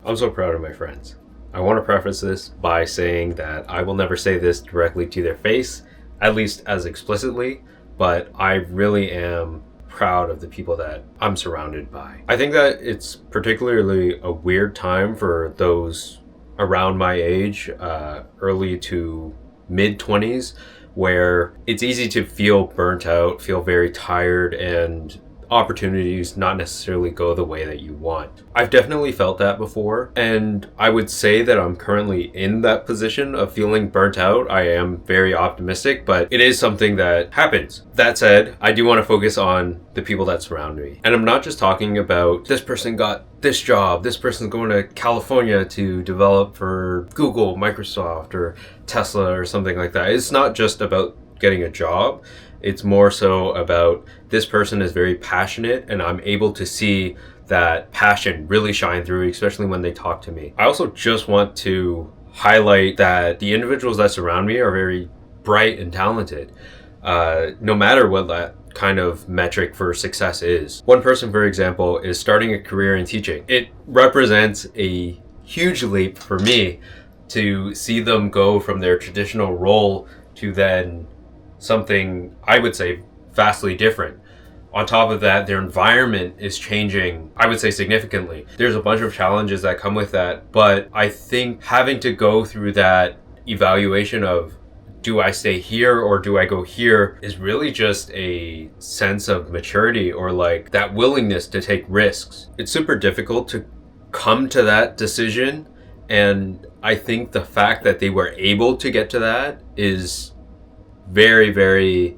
I'm so proud of my friends. I want to preface this by saying that I will never say this directly to their face, at least as explicitly, but I really am proud of the people that I'm surrounded by. I think that it's particularly a weird time for those around my age, early to mid 20s, where it's easy to feel burnt out, feel very tired, and opportunities not necessarily go the way that you want. I've definitely felt that before, and I would say that I'm currently in that position of feeling burnt out. I am very optimistic, but it is something that happens. That said, I do want to focus on the people that surround me. And I'm not just talking about this person got this job, this person's going to California to develop for Google, Microsoft, or Tesla or something like that. It's not just about getting a job. It's more so about this person is very passionate and I'm able to see that passion really shine through, especially when they talk to me. I also just want to highlight that the individuals that surround me are very bright and talented, no matter what that kind of metric for success is. One person, for example, is starting a career in teaching. It represents a huge leap for me to see them go from their traditional role to then something I would say vastly different. On top of that, their environment is changing, I would say, significantly. There's a bunch of challenges that come with that, but I think having to go through that evaluation of do I stay here or do I go here is really just a sense of maturity, or like that willingness to take risks. It's super difficult to come to that decision, and I think the fact that they were able to get to that is very, very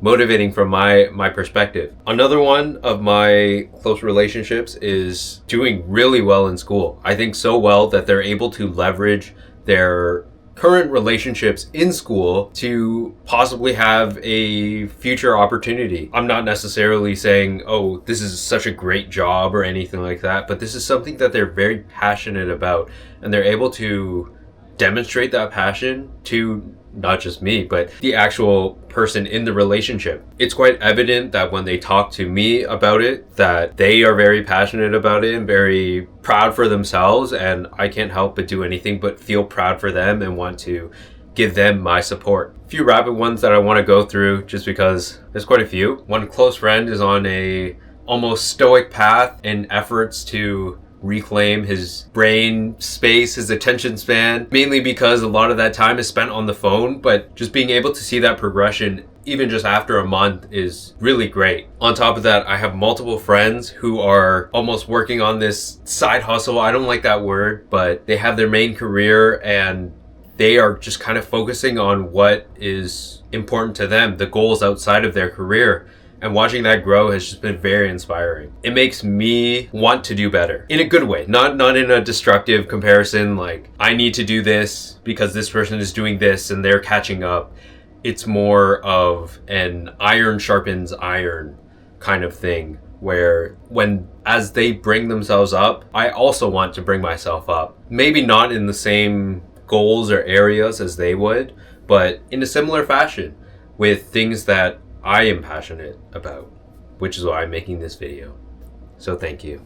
motivating from my perspective. Another one of my close relationships is doing really well in school. I think so well that they're able to leverage their current relationships in school to possibly have a future opportunity. I'm not necessarily saying, oh, this is such a great job or anything like that, but this is something that they're very passionate about, and they're able to demonstrate that passion to not just me, but the actual person in the relationship. It's quite evident that when they talk to me about it, that they are very passionate about it and very proud for themselves, and I can't help but do anything but feel proud for them and want to give them my support. A few rapid ones that I want to go through just because there's quite a few. One close friend is on a almost stoic path in efforts to reclaim his brain space, his attention span, mainly because a lot of that time is spent on the phone, but just being able to see that progression even just after a month is really great. On top of that, I have multiple friends who are almost working on this side hustle. I don't like that word, but they have their main career and they are just kind of focusing on what is important to them, the goals outside of their career. And watching that grow has just been very inspiring. It makes me want to do better in a good way, not in a destructive comparison, like I need to do this because this person is doing this and they're catching up. It's more of an iron sharpens iron kind of thing, where as they bring themselves up, I also want to bring myself up. Maybe not in the same goals or areas as they would, but in a similar fashion with things that I am passionate about, which is why I'm making this video. So thank you.